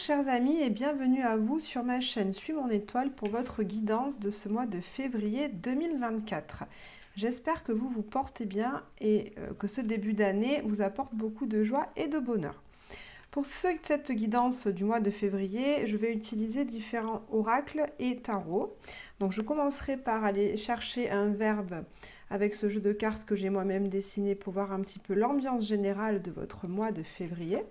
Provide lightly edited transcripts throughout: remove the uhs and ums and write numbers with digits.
Chers amis et bienvenue à vous sur ma chaîne Suis mon étoile pour votre guidance de ce mois de février 2024. J'espère que vous vous portez bien et que ce début d'année vous apporte beaucoup de joie et de bonheur. Pour cette guidance du mois de février, je vais utiliser différents oracles et tarots. Donc je commencerai par aller chercher un verbe avec ce jeu de cartes que j'ai moi-même dessiné pour voir un petit peu l'ambiance générale de votre mois de février.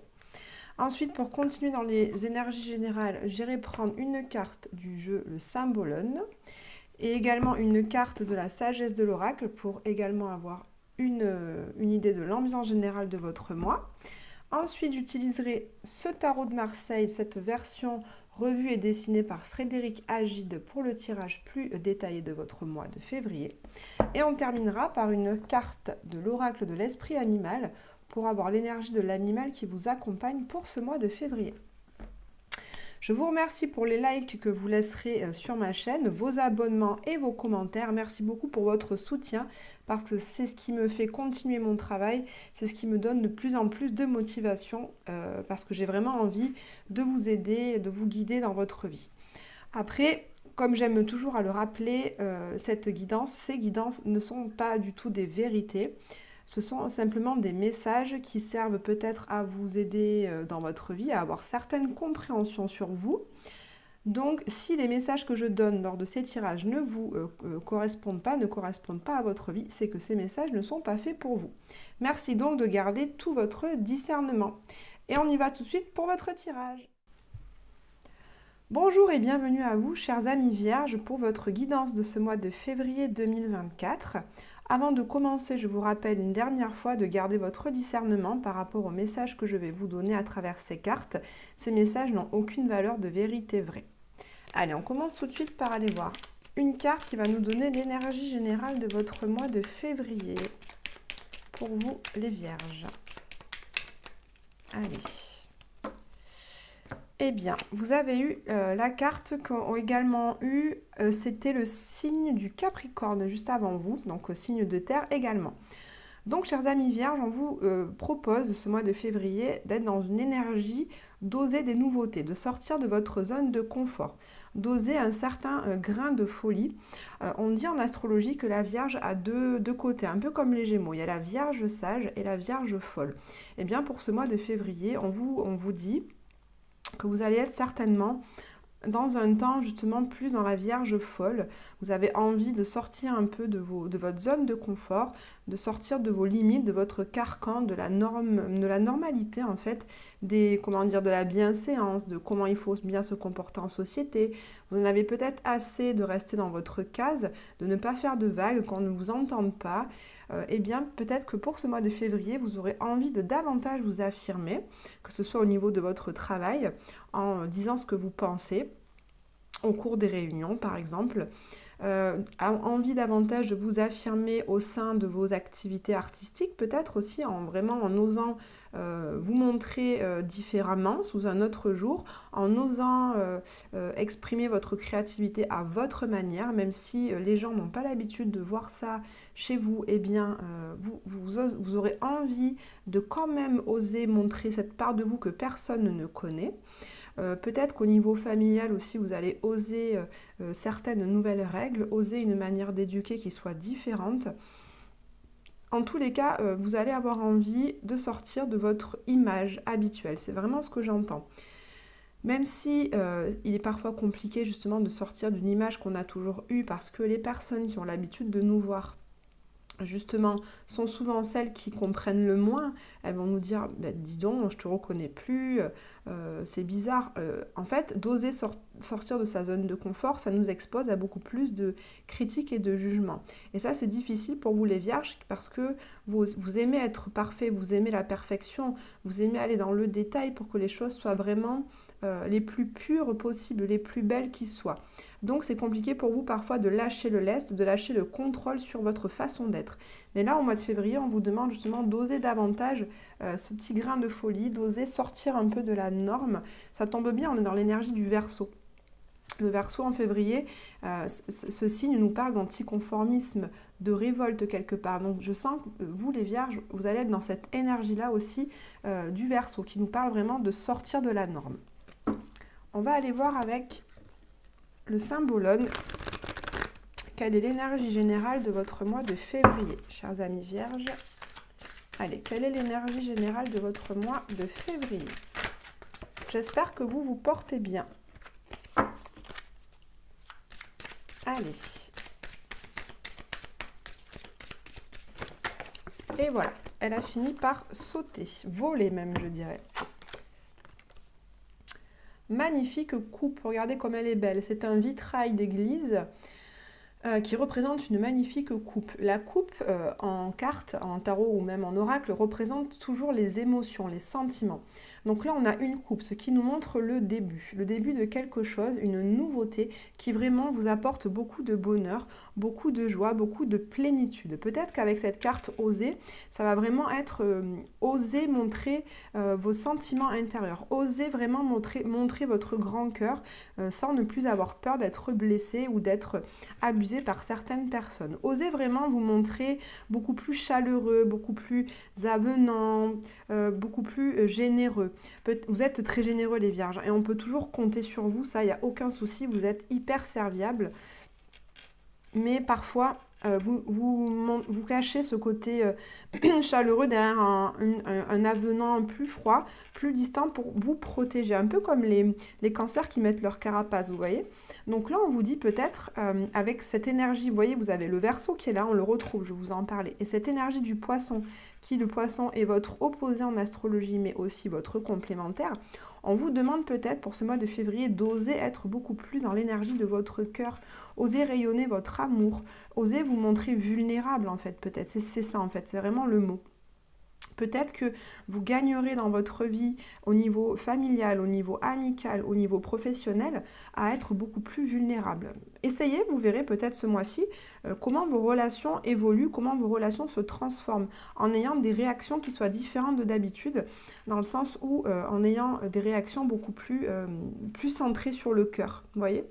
Ensuite, pour continuer dans les énergies générales, j'irai prendre une carte du jeu le Symbolone et également une carte de la sagesse de l'oracle pour également avoir une idée de l'ambiance générale de votre mois. Ensuite, j'utiliserai ce tarot de Marseille, cette version revue et dessinée par Frédéric Agide pour le tirage plus détaillé de votre mois de février. Et on terminera par une carte de l'oracle de l'esprit animal pour avoir l'énergie de l'animal qui vous accompagne pour ce mois de février. Je vous remercie pour les likes que vous laisserez sur ma chaîne, vos abonnements et vos commentaires. Merci beaucoup pour votre soutien parce que c'est ce qui me fait continuer mon travail, c'est ce qui me donne de plus en plus de motivation parce que j'ai vraiment envie de vous aider, de vous guider dans votre vie. Après, comme j'aime toujours à le rappeler, ces guidances ne sont pas du tout des vérités. Ce sont simplement des messages qui servent peut-être à vous aider dans votre vie, à avoir certaines compréhensions sur vous. Donc, si les messages que je donne lors de ces tirages ne vous correspondent pas à votre vie, c'est que ces messages ne sont pas faits pour vous. Merci donc de garder tout votre discernement. Et on y va tout de suite pour votre tirage. Bonjour et bienvenue à vous, chers amis vierges, pour votre guidance de ce mois de février 2024. Avant de commencer, je vous rappelle une dernière fois de garder votre discernement par rapport aux messages que je vais vous donner à travers ces cartes. Ces messages n'ont aucune valeur de vérité vraie. Allez, on commence tout de suite par aller voir une carte qui va nous donner l'énergie générale de votre mois de février. Pour vous, les vierges. Allez. Eh bien, vous avez eu la carte qu'ont également eu, c'était le signe du Capricorne juste avant vous, donc signe de terre également. Donc, chers amis vierges, on vous propose ce mois de février d'être dans une énergie d'oser des nouveautés, de sortir de votre zone de confort, d'oser un certain grain de folie. On dit en astrologie que la Vierge a deux côtés, un peu comme les Gémeaux. Il y a la Vierge sage et la Vierge folle. Eh bien, pour ce mois de février, on vous dit que vous allez être certainement dans un temps justement plus dans la Vierge folle. Vous avez envie de sortir un peu de votre zone de confort, de sortir de vos limites, de votre carcan, de la normalité en fait, de la bienséance, de comment il faut bien se comporter en société. Vous en avez peut-être assez de rester dans votre case, de ne pas faire de vagues, qu'on ne vous entende pas. Eh bien, peut-être que pour ce mois de février, vous aurez envie de davantage vous affirmer, que ce soit au niveau de votre travail, en disant ce que vous pensez, au cours des réunions par exemple, envie davantage de vous affirmer au sein de vos activités artistiques, peut-être aussi en osant vous montrer différemment sous un autre jour, en osant exprimer votre créativité à votre manière, même si les gens n'ont pas l'habitude de voir ça chez vous, eh bien vous aurez envie de quand même oser montrer cette part de vous que personne ne connaît. Peut-être qu'au niveau familial aussi, vous allez oser certaines nouvelles règles, oser une manière d'éduquer qui soit différente. En tous les cas, vous allez avoir envie de sortir de votre image habituelle. C'est vraiment ce que j'entends. Même si il est parfois compliqué justement de sortir d'une image qu'on a toujours eue parce que les personnes qui ont l'habitude de nous voir justement, sont souvent celles qui comprennent le moins. Elles vont nous dire bah, dis donc, je te reconnais plus, c'est bizarre. En fait, d'oser sortir de sa zone de confort, ça nous expose à beaucoup plus de critiques et de jugements. Et ça, c'est difficile pour vous les vierges parce que vous aimez être parfait, vous aimez la perfection, vous aimez aller dans le détail pour que les choses soient vraiment les plus pures possibles, les plus belles qui soient. Donc c'est compliqué pour vous parfois de lâcher le lest, de lâcher le contrôle sur votre façon d'être. Mais là, au mois de février, on vous demande justement d'oser davantage ce petit grain de folie, d'oser sortir un peu de la norme. Ça tombe bien, on est dans l'énergie du Verseau. Le Verseau en février, ce signe nous parle d'anticonformisme, de révolte quelque part. Donc je sens que vous les Vierges, vous allez être dans cette énergie-là aussi du Verseau qui nous parle vraiment de sortir de la norme. On va aller voir avec le symbolone. Quelle est l'énergie générale de votre mois de février, chers amis vierges? Allez, quelle est l'énergie générale de votre mois de février? J'espère que vous vous portez bien. Allez. Et voilà, elle a fini par sauter, voler même, je dirais. Magnifique coupe, regardez comme elle est belle. C'est un vitrail d'église qui représente une magnifique coupe. La coupe en carte, en tarot ou même en oracle, représente toujours les émotions, les sentiments. Donc là, on a une coupe, ce qui nous montre le début de quelque chose, une nouveauté qui vraiment vous apporte beaucoup de bonheur, beaucoup de joie, beaucoup de plénitude. Peut-être qu'avec cette carte oser, ça va vraiment être oser montrer vos sentiments intérieurs, oser vraiment montrer votre grand cœur sans ne plus avoir peur d'être blessé ou d'être abusé par certaines personnes. Osez vraiment vous montrer beaucoup plus chaleureux, beaucoup plus avenant, beaucoup plus généreux. Vous êtes très généreux les vierges et on peut toujours compter sur vous, ça, il n'y a aucun souci, vous êtes hyper serviable. Mais parfois, vous cachez ce côté chaleureux derrière un avenant plus froid, plus distant pour vous protéger. Un peu comme les cancers qui mettent leur carapace, vous voyez. Donc là, on vous dit peut-être, avec cette énergie, vous voyez, vous avez le Verseau qui est là, on le retrouve, je vous en parlais. Et cette énergie du Poisson, le Poisson est votre opposé en astrologie, mais aussi votre complémentaire, on vous demande peut-être pour ce mois de février d'oser être beaucoup plus dans l'énergie de votre cœur, oser rayonner votre amour, oser vous montrer vulnérable en fait, peut-être. C'est ça en fait, c'est vraiment le mot. Peut-être que vous gagnerez dans votre vie au niveau familial, au niveau amical, au niveau professionnel, à être beaucoup plus vulnérable. Essayez, vous verrez peut-être ce mois-ci comment vos relations évoluent, comment vos relations se transforment, en ayant des réactions qui soient différentes de d'habitude, dans le sens où en ayant des réactions beaucoup plus centrées sur le cœur, vous voyez,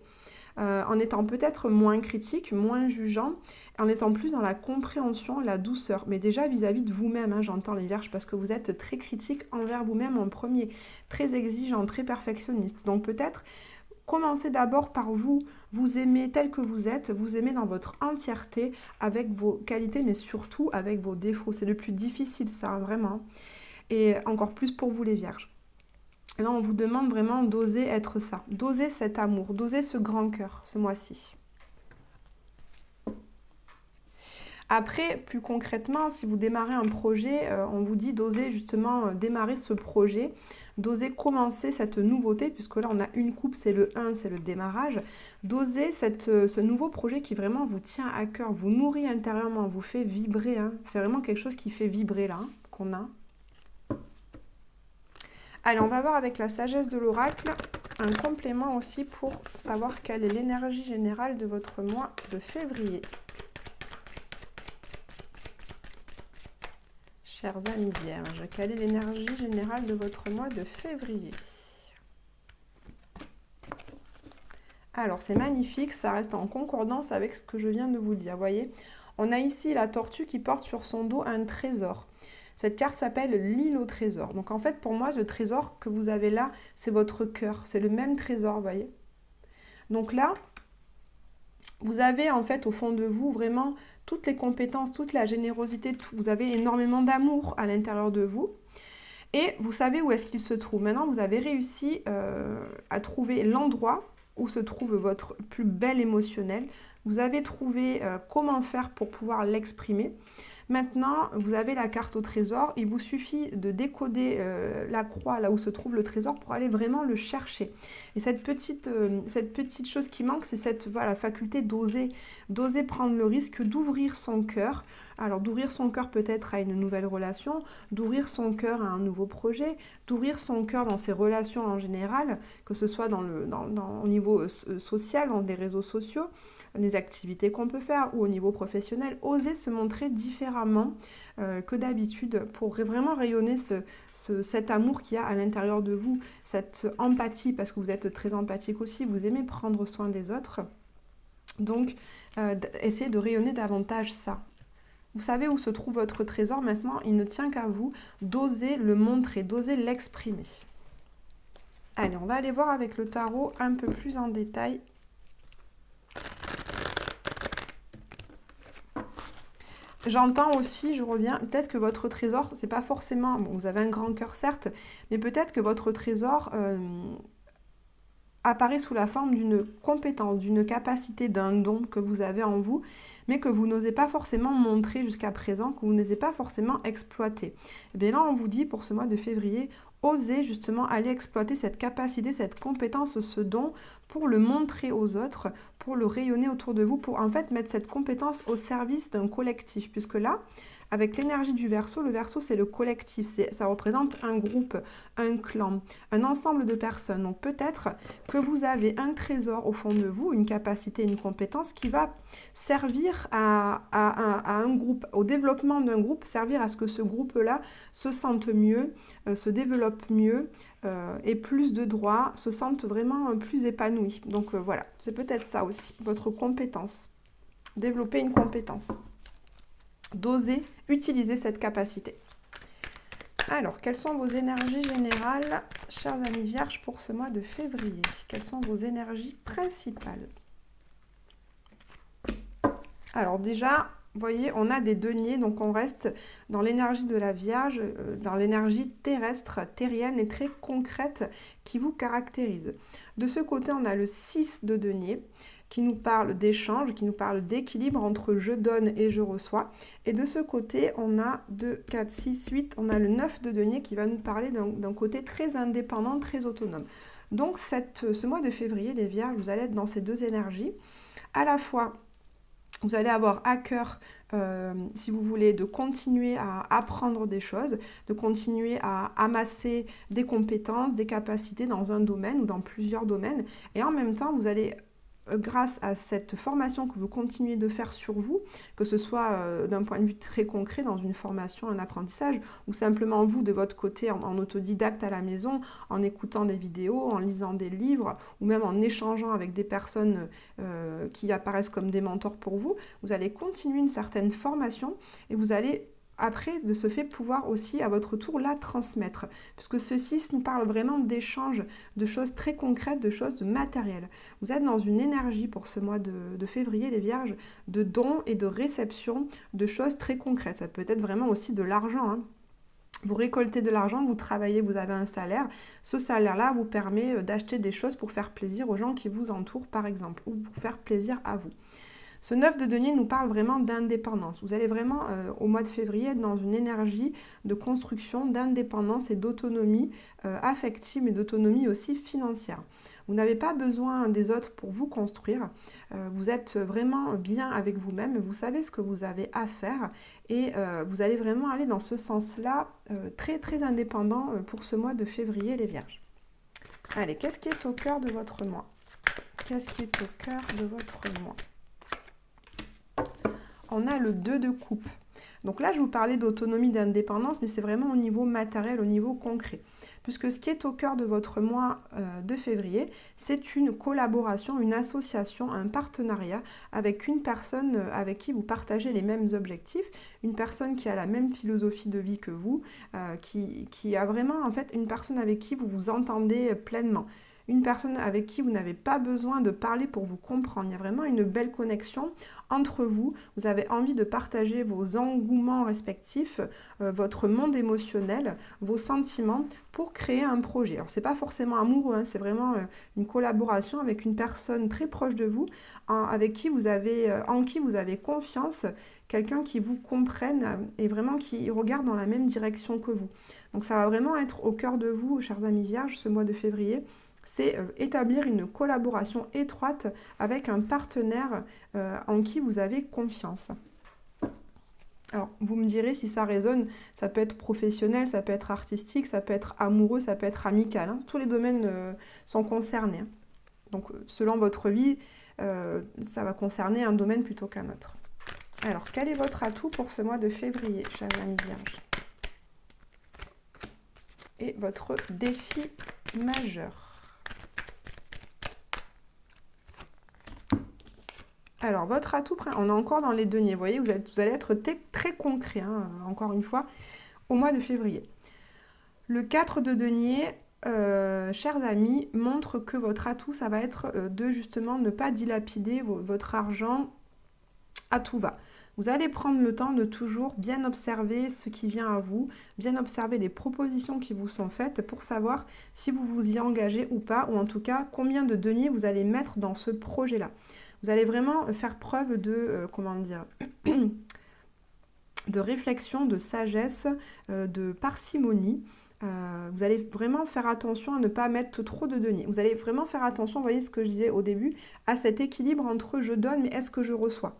en étant peut-être moins critique, moins jugeant, en étant plus dans la compréhension, la douceur. Mais déjà vis-à-vis de vous-même, hein, j'entends les vierges, parce que vous êtes très critique envers vous-même en premier, très exigeant, très perfectionniste. Donc peut-être commencez d'abord par vous aimer tel que vous êtes, vous aimer dans votre entièreté, avec vos qualités, mais surtout avec vos défauts. C'est le plus difficile ça, hein, vraiment. Et encore plus pour vous les vierges. Là, on vous demande vraiment d'oser être ça, d'oser cet amour, d'oser ce grand cœur ce mois-ci. Après, plus concrètement, si vous démarrez un projet, on vous dit d'oser justement démarrer ce projet, d'oser commencer cette nouveauté, puisque là on a une coupe, c'est le 1, c'est le démarrage, d'oser ce nouveau projet qui vraiment vous tient à cœur, vous nourrit intérieurement, vous fait vibrer, hein. C'est vraiment quelque chose qui fait vibrer là, hein, qu'on a. Allez, on va voir avec la sagesse de l'oracle un complément aussi pour savoir quelle est l'énergie générale de votre mois de février. Chers amis vierges, quelle est l'énergie générale de votre mois de février? Alors, c'est magnifique, ça reste en concordance avec ce que je viens de vous dire, voyez. On a ici la tortue qui porte sur son dos un trésor. Cette carte s'appelle l'île au trésor. Donc en fait, pour moi, le trésor que vous avez là, c'est votre cœur. C'est le même trésor, vous voyez. Donc là, vous avez en fait au fond de vous vraiment toutes les compétences, toute la générosité. Vous avez énormément d'amour à l'intérieur de vous. Et vous savez où est-ce qu'il se trouve. Maintenant, vous avez réussi à trouver l'endroit où se trouve votre plus belle émotionnelle. Vous avez trouvé comment faire pour pouvoir l'exprimer. Maintenant, vous avez la carte au trésor. Il vous suffit de décoder la croix là où se trouve le trésor pour aller vraiment le chercher. Et cette petite chose qui manque, c'est cette faculté d'oser prendre le risque d'ouvrir son cœur. Alors d'ouvrir son cœur peut-être à une nouvelle relation, d'ouvrir son cœur à un nouveau projet, d'ouvrir son cœur dans ses relations en général, que ce soit au niveau social, dans des réseaux sociaux, les activités qu'on peut faire ou au niveau professionnel, oser se montrer différemment que d'habitude pour vraiment rayonner cet amour qu'il y a à l'intérieur de vous, cette empathie, parce que vous êtes très empathique aussi, vous aimez prendre soin des autres. Donc, essayez de rayonner davantage ça. Vous savez où se trouve votre trésor maintenant, il ne tient qu'à vous d'oser le montrer, d'oser l'exprimer. Allez, on va aller voir avec le tarot un peu plus en détail. J'entends aussi, je reviens, peut-être que votre trésor, c'est pas forcément... Bon, vous avez un grand cœur, certes, mais peut-être que votre trésor apparaît sous la forme d'une compétence, d'une capacité, d'un don que vous avez en vous, mais que vous n'osez pas forcément montrer jusqu'à présent, que vous n'osez pas forcément exploiter. Et bien là, on vous dit pour ce mois de février, osez justement aller exploiter cette capacité, cette compétence, ce don, pour le montrer aux autres, pour le rayonner autour de vous, pour en fait mettre cette compétence au service d'un collectif, puisque là, avec l'énergie du Verseau, le Verseau c'est le collectif, ça représente un groupe, un clan, un ensemble de personnes. Donc peut-être que vous avez un trésor au fond de vous, une capacité, une compétence qui va servir à un groupe, au développement d'un groupe, servir à ce que ce groupe-là se sente mieux, se développe mieux, ait plus de droits, se sente vraiment plus épanoui. Donc voilà, c'est peut-être ça aussi, votre compétence. Développer une compétence. D'oser utiliser cette capacité. Alors, quelles sont vos énergies générales, chers amis vierges, pour ce mois de février? Quelles sont vos énergies principales? Alors déjà, vous voyez, on a des deniers, donc on reste dans l'énergie de la Vierge, dans l'énergie terrestre, terrienne et très concrète qui vous caractérise. De ce côté, on a le 6 de denier, qui nous parle d'échange, qui nous parle d'équilibre entre je donne et je reçois. Et de ce côté, on a 2, 4, 6, 8, on a le 9 de denier qui va nous parler d'un côté très indépendant, très autonome. Donc ce mois de février, les Vierges, vous allez être dans ces deux énergies. À la fois, vous allez avoir à cœur, si vous voulez, de continuer à apprendre des choses, de continuer à amasser des compétences, des capacités dans un domaine ou dans plusieurs domaines. Et en même temps, vous allez grâce à cette formation que vous continuez de faire sur vous, que ce soit d'un point de vue très concret dans une formation, un apprentissage, ou simplement vous de votre côté en autodidacte à la maison, en écoutant des vidéos, en lisant des livres, ou même en échangeant avec des personnes qui apparaissent comme des mentors pour vous, vous allez continuer une certaine formation et vous allez après, de ce fait, pouvoir aussi à votre tour la transmettre. Puisque ce 6 nous parle vraiment d'échanges, de choses très concrètes, de choses matérielles. Vous êtes dans une énergie pour ce mois de février, les Vierges, de dons et de réception de choses très concrètes. Ça peut être vraiment aussi de l'argent, hein. Vous récoltez de l'argent, vous travaillez, vous avez un salaire. Ce salaire-là vous permet d'acheter des choses pour faire plaisir aux gens qui vous entourent, par exemple, ou pour faire plaisir à vous. Ce 9 de denier nous parle vraiment d'indépendance. Vous allez vraiment, au mois de février, être dans une énergie de construction, d'indépendance et d'autonomie affective, mais d'autonomie aussi financière. Vous n'avez pas besoin des autres pour vous construire. Vous êtes vraiment bien avec vous-même. Vous savez ce que vous avez à faire. Et vous allez vraiment aller dans ce sens-là, très, très indépendant pour ce mois de février, les Vierges. Allez, qu'est-ce qui est au cœur de votre mois? Qu'est-ce qui est au cœur de votre mois? On a le 2 de coupe. Donc là, je vous parlais d'autonomie, d'indépendance, mais c'est vraiment au niveau matériel, au niveau concret. Puisque ce qui est au cœur de votre mois de février, c'est une collaboration, une association, un partenariat avec une personne avec qui vous partagez les mêmes objectifs, une personne qui a la même philosophie de vie que vous, qui a vraiment en fait une personne avec qui vous vous entendez pleinement. Une personne avec qui vous n'avez pas besoin de parler pour vous comprendre. Il y a vraiment une belle connexion entre vous. Vous avez envie de partager vos engouements respectifs, votre monde émotionnel, vos sentiments pour créer un projet. Alors, ce n'est pas forcément amoureux, hein, c'est vraiment une collaboration avec une personne très proche de vous, en qui vous avez confiance, quelqu'un qui vous comprenne et vraiment qui regarde dans la même direction que vous. Donc, ça va vraiment être au cœur de vous, chers amis vierges, ce mois de février. C'est établir une collaboration étroite avec un partenaire en qui vous avez confiance. Alors, vous me direz si ça résonne, ça peut être professionnel, ça peut être artistique, ça peut être amoureux, ça peut être amical. Hein. Tous les domaines sont concernés. Hein. Donc, selon votre vie, ça va concerner un domaine plutôt qu'un autre. Alors, quel est votre atout pour ce mois de février, chers amis vierges? Et votre défi majeur? Alors, votre atout, on est encore dans les deniers. Vous voyez, vous allez être très concret, hein, encore une fois, au mois de février. Le 4 de denier, chers amis, montre que votre atout, ça va être de justement ne pas dilapider votre argent à tout va. Vous allez prendre le temps de toujours bien observer ce qui vient à vous, bien observer les propositions qui vous sont faites pour savoir si vous vous y engagez ou pas, ou en tout cas combien de deniers vous allez mettre dans ce projet-là. Vous allez vraiment faire preuve de, comment dire, de réflexion, de sagesse, de parcimonie. Vous allez vraiment faire attention à ne pas mettre trop de deniers. Vous allez vraiment faire attention, vous voyez ce que je disais au début, à cet équilibre entre je donne mais est-ce que je reçois.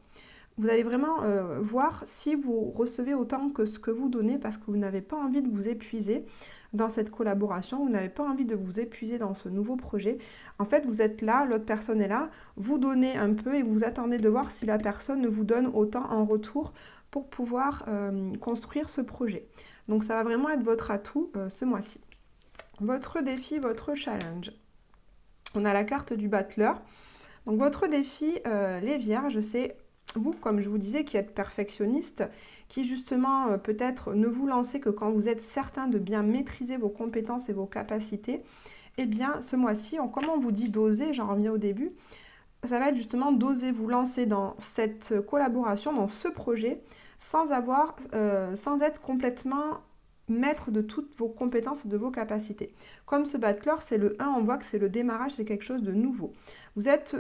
Vous allez vraiment voir si vous recevez autant que ce que vous donnez parce que vous n'avez pas envie de vous épuiser dans cette collaboration, vous n'avez pas envie de vous épuiser dans ce nouveau projet. En fait, vous êtes là, l'autre personne est là, vous donnez un peu et vous attendez de voir si la personne vous donne autant en retour pour pouvoir construire ce projet. Donc ça va vraiment être votre atout ce mois-ci. Votre défi, votre challenge. On a la carte du battleur. Donc votre défi, les vierges, c'est vous, comme je vous disais, qui êtes perfectionniste, qui justement peut-être ne vous lancez que quand vous êtes certain de bien maîtriser vos compétences et vos capacités. Eh bien, ce mois-ci, comme on vous dit d'oser, j'en reviens au début, ça va être justement d'oser vous lancer dans cette collaboration, dans ce projet, sans être complètement maître de toutes vos compétences et de vos capacités. Comme ce battleur, c'est le 1, on voit que c'est le démarrage, c'est quelque chose de nouveau. Vous êtes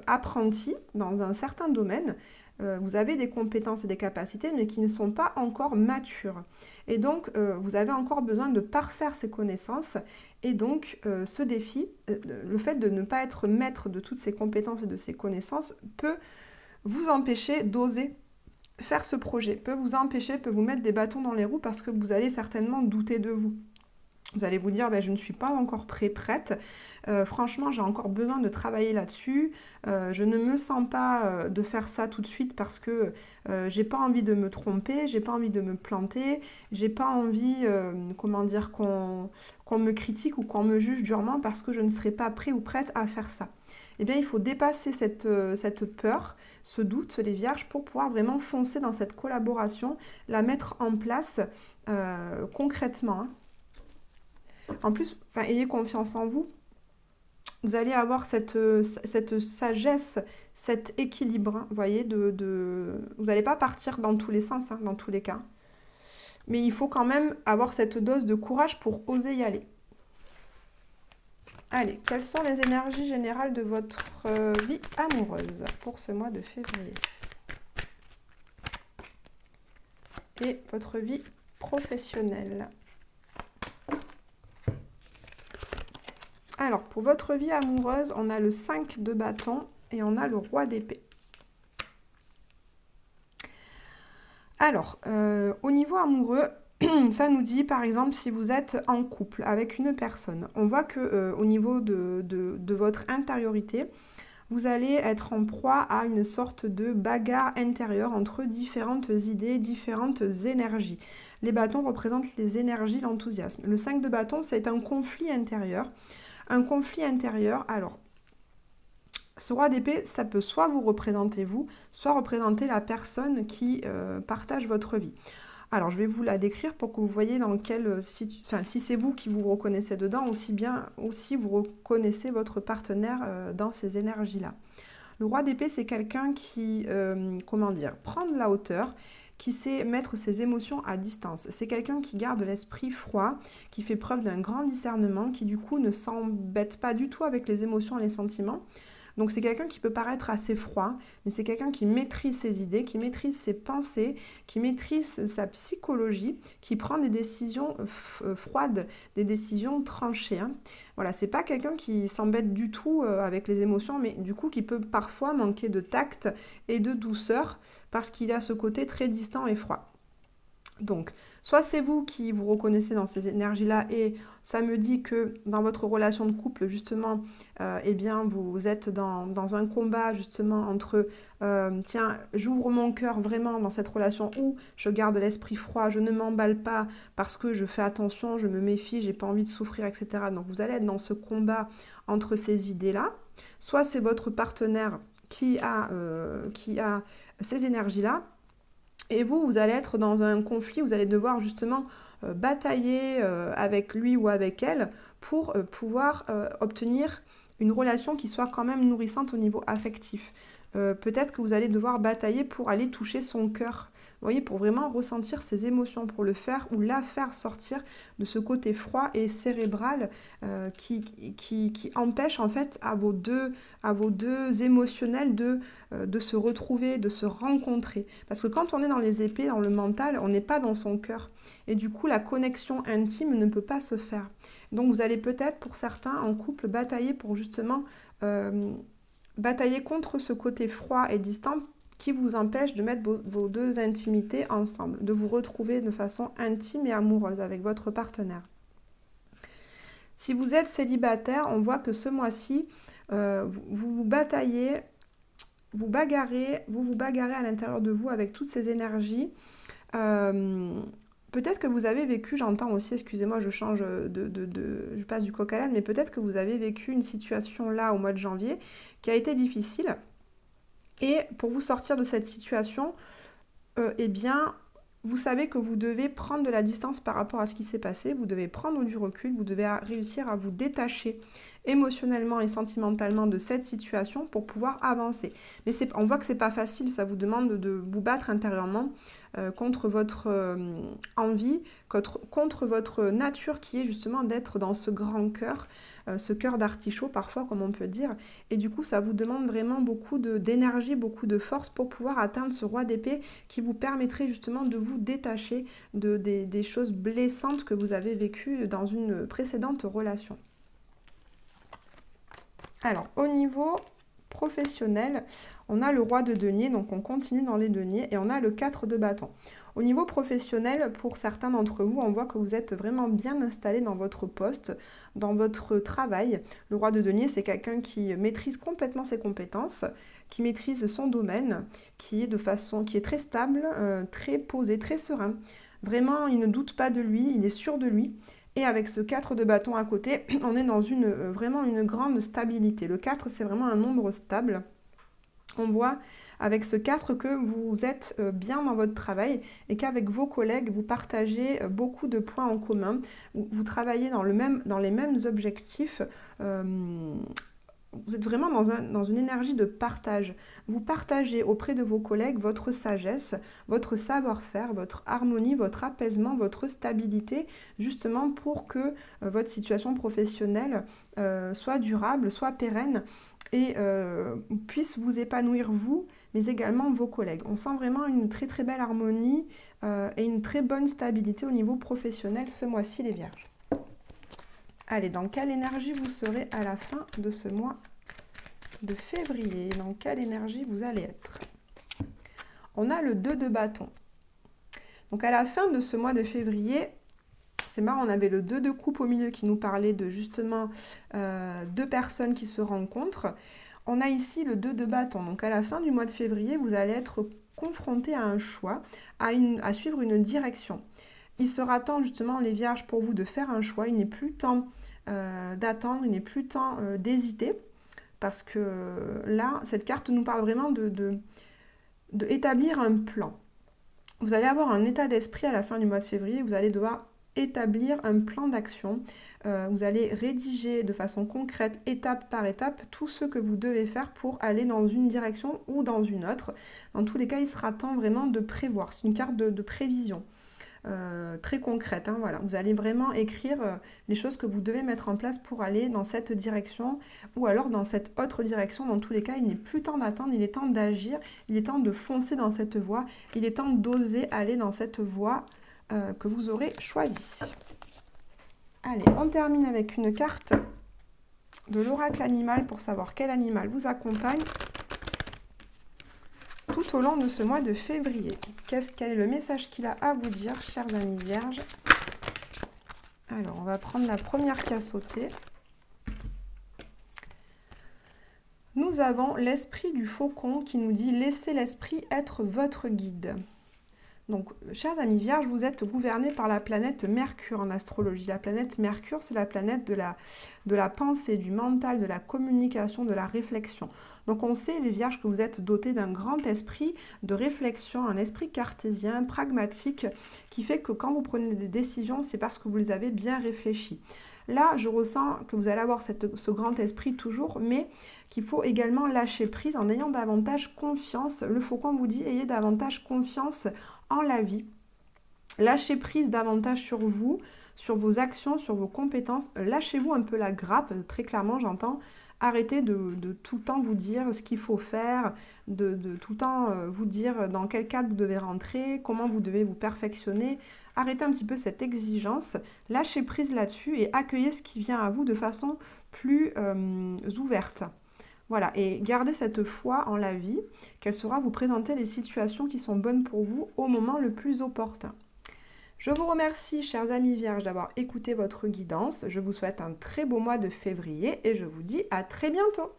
apprenti dans un certain domaine, vous avez des compétences et des capacités, mais qui ne sont pas encore matures. Et donc, vous avez encore besoin de parfaire ces connaissances. Et donc, ce défi, le fait de ne pas être maître de toutes ces compétences et de ces connaissances peut vous empêcher d'oser faire ce projet, peut vous empêcher, peut vous mettre des bâtons dans les roues parce que vous allez certainement douter de vous. Vous allez vous dire, je ne suis pas encore prête. Franchement, j'ai encore besoin de travailler là-dessus. Je ne me sens pas de faire ça tout de suite parce que j'ai pas envie de me tromper, j'ai pas envie de me planter, j'ai pas envie, qu'on me critique ou qu'on me juge durement parce que je ne serai pas prêt ou prête à faire ça. Eh bien, il faut dépasser cette peur, ce doute, les vierges, pour pouvoir vraiment foncer dans cette collaboration, la mettre en place concrètement. En plus, ayez confiance en vous. Vous allez avoir cette sagesse, cet équilibre, vous voyez, vous n'allez pas partir dans tous les sens, dans tous les cas. Mais il faut quand même avoir cette dose de courage pour oser y aller. Allez, quelles sont les énergies générales de votre vie amoureuse pour ce mois de février? Et votre vie professionnelle. Alors, pour votre vie amoureuse, on a le 5 de bâton et on a le roi d'épée. Alors, au niveau amoureux, ça nous dit, par exemple, si vous êtes en couple avec une personne, on voit que au niveau de votre intériorité, vous allez être en proie à une sorte de bagarre intérieure entre différentes idées, différentes énergies. Les bâtons représentent les énergies, l'enthousiasme. Le 5 de bâton, c'est un conflit intérieur. Un conflit intérieur, alors, ce roi d'épée, ça peut soit vous représenter vous, soit représenter la personne qui partage votre vie. Alors, je vais vous la décrire pour que vous voyez dans quel, si c'est vous qui vous reconnaissez dedans, aussi vous reconnaissez votre partenaire dans ces énergies-là. Le roi d'épée, c'est quelqu'un qui, prend de la hauteur, qui sait mettre ses émotions à distance. C'est quelqu'un qui garde l'esprit froid, qui fait preuve d'un grand discernement, qui du coup ne s'embête pas du tout avec les émotions et les sentiments. Donc c'est quelqu'un qui peut paraître assez froid, mais c'est quelqu'un qui maîtrise ses idées, qui maîtrise ses pensées, qui maîtrise sa psychologie, qui prend des décisions froides, des décisions tranchées. Voilà, c'est pas quelqu'un qui s'embête du tout avec les émotions, mais du coup qui peut parfois manquer de tact et de douceur parce qu'il a ce côté très distant et froid. Donc, soit c'est vous qui vous reconnaissez dans ces énergies-là et ça me dit que dans votre relation de couple, justement, vous êtes dans un combat justement entre tiens, j'ouvre mon cœur vraiment dans cette relation où je garde l'esprit froid, je ne m'emballe pas parce que je fais attention, je me méfie, j'ai pas envie de souffrir, etc. Donc vous allez être dans ce combat entre ces idées-là. Soit c'est votre partenaire qui a ces énergies-là. Et vous allez être dans un conflit, vous allez devoir justement batailler avec lui ou avec elle pour pouvoir obtenir une relation qui soit quand même nourrissante au niveau affectif. Peut-être que vous allez devoir batailler pour aller toucher son cœur. Vous voyez, pour vraiment ressentir ses émotions, pour le faire ou la faire sortir de ce côté froid et cérébral qui empêche en fait à vos deux émotionnels de se retrouver, de se rencontrer. Parce que quand on est dans les épées, dans le mental, on n'est pas dans son cœur. Et du coup, la connexion intime ne peut pas se faire. Donc vous allez peut-être, pour certains, en couple, batailler pour justement batailler contre ce côté froid et distant qui vous empêche de mettre vos deux intimités ensemble, de vous retrouver de façon intime et amoureuse avec votre partenaire. Si vous êtes célibataire, on voit que ce mois-ci, vous bataillez, vous vous bagarrez à l'intérieur de vous avec toutes ces énergies. Peut-être que vous avez vécu, j'entends aussi, excusez-moi, je change je passe du coq à l'âne, mais peut-être que vous avez vécu une situation là au mois de janvier qui a été difficile. Et pour vous sortir de cette situation, eh bien, vous savez que vous devez prendre de la distance par rapport à ce qui s'est passé, vous devez prendre du recul, vous devez réussir à vous détacher émotionnellement et sentimentalement de cette situation pour pouvoir avancer. Mais on voit que c'est pas facile, ça vous demande de vous battre intérieurement contre votre envie, contre votre nature qui est justement d'être dans ce grand cœur, ce cœur d'artichaut parfois comme on peut dire. Et du coup ça vous demande vraiment beaucoup d'énergie, beaucoup de force pour pouvoir atteindre ce roi d'épée qui vous permettrait justement de vous détacher des choses blessantes que vous avez vécues dans une précédente relation. Alors, au niveau professionnel, on a le roi de denier, donc on continue dans les deniers, et on a le 4 de bâton. Au niveau professionnel, pour certains d'entre vous, on voit que vous êtes vraiment bien installé dans votre poste, dans votre travail. Le roi de denier, c'est quelqu'un qui maîtrise complètement ses compétences, qui maîtrise son domaine, qui est très stable, très posé, très serein. Vraiment, il ne doute pas de lui, il est sûr de lui. Et avec ce 4 de bâton à côté, on est dans vraiment une grande stabilité. Le 4, c'est vraiment un nombre stable. On voit avec ce 4 que vous êtes bien dans votre travail et qu'avec vos collègues, vous partagez beaucoup de points en commun. Vous travaillez dans les mêmes objectifs. Vous êtes vraiment dans une énergie de partage. Vous partagez auprès de vos collègues votre sagesse, votre savoir-faire, votre harmonie, votre apaisement, votre stabilité, justement pour que votre situation professionnelle soit durable, soit pérenne et puisse vous épanouir vous, mais également vos collègues. On sent vraiment une très très belle harmonie et une très bonne stabilité au niveau professionnel ce mois-ci, les Vierges. Allez, dans quelle énergie vous serez à la fin de ce mois de février? Dans quelle énergie vous allez être? On a le 2 de bâton. Donc à la fin de ce mois de février, c'est marrant, on avait le 2 de coupe au milieu qui nous parlait de justement deux personnes qui se rencontrent. On a ici le 2 de bâton. Donc à la fin du mois de février, vous allez être confronté à un choix, à suivre une direction. Il sera temps justement, les Vierges, pour vous de faire un choix. Il n'est plus temps d'attendre, il n'est plus temps d'hésiter. Parce que là, cette carte nous parle vraiment d'établir un plan. Vous allez avoir un état d'esprit à la fin du mois de février. Vous allez devoir établir un plan d'action. Vous allez rédiger de façon concrète, étape par étape, tout ce que vous devez faire pour aller dans une direction ou dans une autre. Dans tous les cas, il sera temps vraiment de prévoir. C'est une carte de prévision. Très concrète, hein, voilà. Vous allez vraiment écrire les choses que vous devez mettre en place pour aller dans cette direction ou alors dans cette autre direction. Dans tous les cas, il n'est plus temps d'attendre, il est temps d'agir, il est temps de foncer dans cette voie, il est temps d'oser aller dans cette voie que vous aurez choisie. Allez, on termine avec une carte de l'oracle animal pour savoir quel animal vous accompagne tout au long de ce mois de février. Quel est le message qu'il a à vous dire, chers amis vierges? Alors, on va prendre la première qui a sauté. Nous avons l'esprit du faucon qui nous dit « Laissez l'esprit être votre guide ». Donc, chers amis Vierges, vous êtes gouvernés par la planète Mercure en astrologie. La planète Mercure, c'est la planète de la pensée, du mental, de la communication, de la réflexion. Donc, on sait, les Vierges, que vous êtes dotés d'un grand esprit de réflexion, un esprit cartésien, pragmatique, qui fait que quand vous prenez des décisions, c'est parce que vous les avez bien réfléchies. Là, je ressens que vous allez avoir ce grand esprit toujours, mais qu'il faut également lâcher prise en ayant davantage confiance. Le Faucon vous dit, ayez davantage confiance en la vie. Lâchez prise davantage sur vous, sur vos actions, sur vos compétences. Lâchez-vous un peu la grappe, très clairement j'entends. Arrêtez de tout le temps vous dire ce qu'il faut faire, de tout le temps vous dire dans quel cadre vous devez rentrer, comment vous devez vous perfectionner. Arrêtez un petit peu cette exigence, lâchez prise là-dessus et accueillez ce qui vient à vous de façon plus ouverte. Voilà, et gardez cette foi en la vie, qu'elle saura vous présenter les situations qui sont bonnes pour vous au moment le plus opportun. Je vous remercie, chers amis Vierges, d'avoir écouté votre guidance. Je vous souhaite un très beau mois de février et je vous dis à très bientôt.